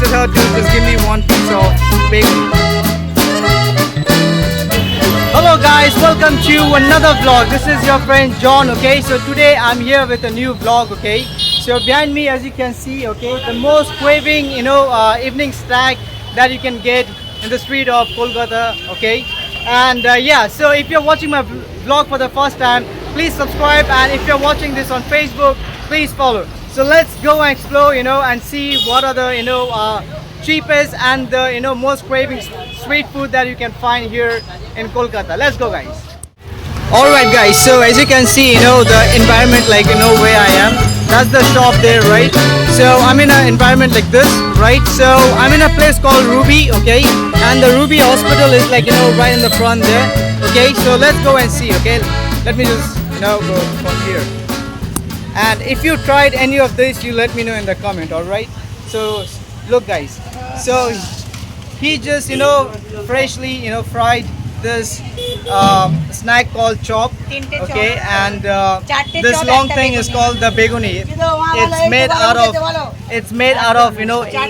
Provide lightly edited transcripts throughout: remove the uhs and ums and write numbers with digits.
requested her to just give me one piece of bacon. Hello guys, welcome to another vlog. This is your friend John. Okay, so today I'm here with a new vlog. Okay, so behind me, as you can see, okay, the most craving, evening snack that you can get in the street of Kolkata. Okay, and yeah, so if you're watching my vlog for the first time, please subscribe, and if you're watching this on Facebook, please follow. So let's go and explore, and see what are the cheapest and the most craving street food that you can find here in Kolkata. Let's go, guys. Alright guys, so as you can see, the environment, like where I am, that's the shop there, right? So I'm in an environment like this, right? So I'm in a place called Ruby, okay, and the Ruby hospital is like right in the front there. Okay, so let's go and see. Okay, let me just go from here. And if you tried any of this, you let me know in the comment. All right, so look guys, so he just freshly fried this snack called chop, okay, and this long thing is called the beguni. It's made out of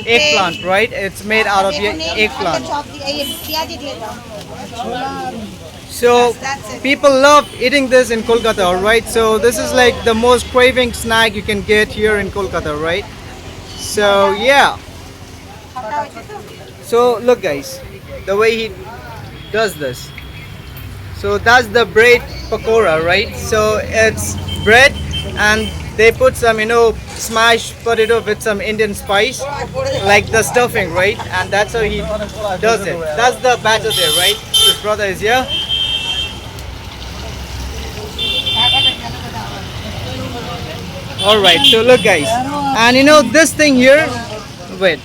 eggplant, right? It's made out of eggplant. So people love eating this in Kolkata, alright? So this is like the most craving snack you can get here in Kolkata, right? So yeah. So look guys, the way he does this. So that's the bread pakora, right? So it's bread and they put some smashed potato with some Indian spice, like the stuffing, right? And that's how he does it. That's the batter there, right? His brother is here. Alright, so look guys, and this thing here, wait,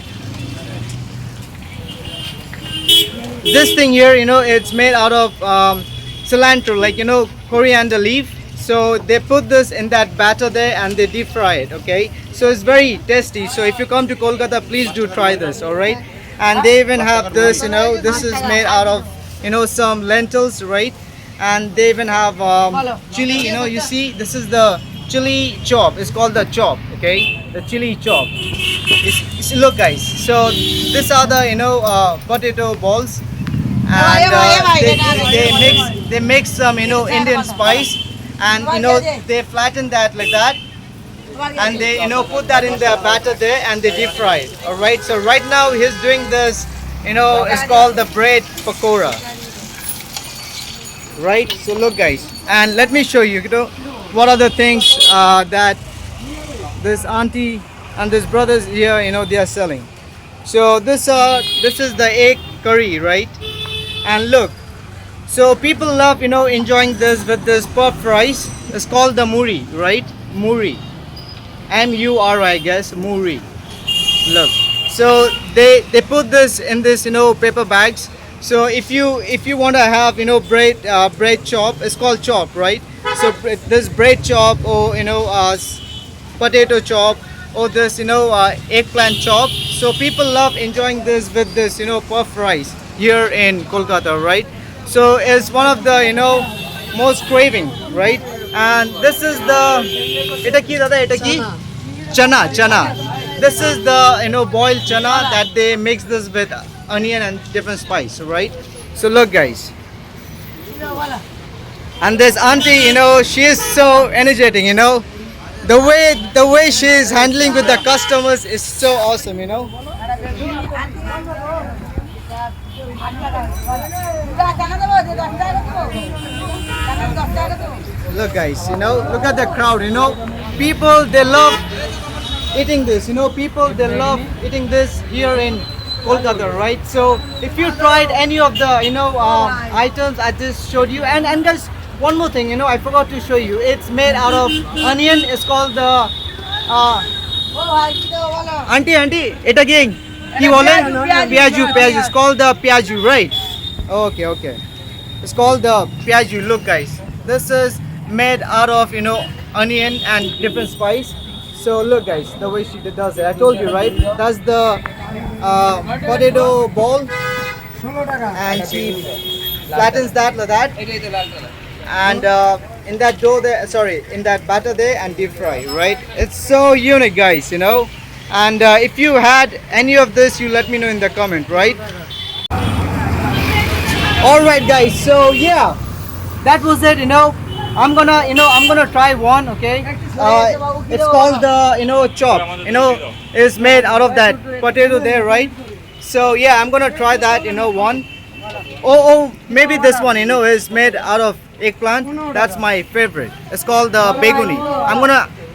this thing here, it's made out of cilantro, like coriander leaf. So they put this in that batter there and they deep fry it. Okay, so it's very tasty. So if you come to Kolkata, please do try this. Alright, and they even have this, this is made out of some lentils, right? And they even have chili. You see, this is the chili chop. It's called the chop. Okay, the chili chop. Look guys, so these are the potato balls, and they mix some Indian spice, and they flatten that like that, and they put that in the batter there and they deep fry it. All right, so right now he's doing this, it's called the bread pakora, right? So look guys, and let me show you what are the things that this auntie and this brothers here they are selling. So this is the egg curry, right? And look, so people love enjoying this with this puff rice. It's called the muri, right? Muri, M-U-R, I guess, muri. Look, so they put this in this paper bags. So if you want to have bread chop, it's called chop, right? So this bread chop, or potato chop, or this eggplant chop. So people love enjoying this with this puff rice here in Kolkata, right? So it's one of the most craving, right? And this is the itaki chana. This is the boiled chana that they mix this with onion and different spice, right? So look guys, and this auntie, she is so energetic, the way she is handling with the customers is so awesome, Look guys, look at the crowd, people, they love eating this, people, they love eating this here in Kolkata, right? So if you tried any of the items I just showed you, and guys, one more thing, I forgot to show you, it's made out of onion. It's called the auntie it again piaju. It's called the piaju, right? Okay, it's called the piaju. Look guys, this is made out of onion and different spice. So look guys, the way she does it, I told you, right? That's the potato ball, and she flattens that like that, and in that dough there, sorry, in that batter there, and deep fry, right? It's so unique guys, And if you had any of this, you let me know in the comment, right? All right, guys. So yeah, that was it. I'm gonna try one. Okay. It's called the chop. Is made out of that potato there, right? So yeah, I'm gonna try that. One. Oh, maybe this one. Is made out of eggplant. That's my favorite. It's called the beguni.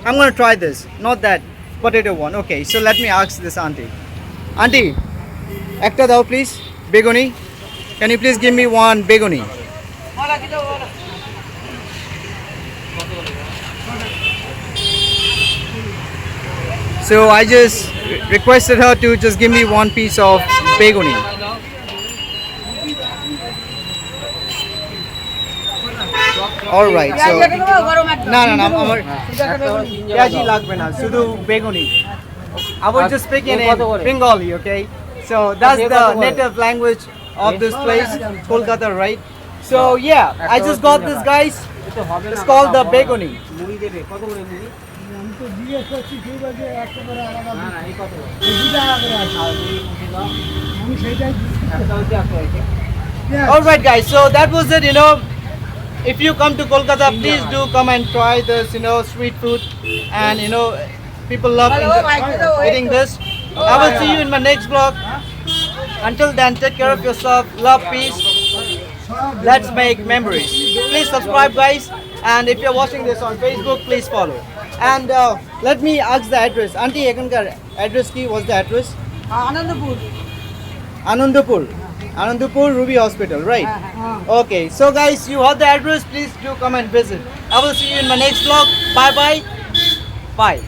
I'm gonna try this. Not that potato one. Okay. So let me ask this auntie. Auntie, একটা দাও please. Beguni. Can you please give me one beguni? So I just requested her to just give me one piece of beguni. All right. So না না না আমার পেঁয়াজি লাগবে না শুধু বেগুনি. I was just speaking in Bengali, okay? So that's the native language of this place, Kolkata, right? So yeah, I just got this, guys. It's called the beguni. All right, guys. So that was it. If you come to Kolkata, please do come and try this. Street food, and people love eating this. I will see you in my next vlog. Until then, take care of yourself. Love, peace. Let's make memories. Please subscribe, guys. And if you're watching this on Facebook, please follow. And let me ask the address. Auntie, ekhonकार address ki? What's the address? Anandapur Ruby Hospital, right? Okay. So guys, you heard the address. Please do come and visit. I will see you in my next vlog. Bye bye. Bye.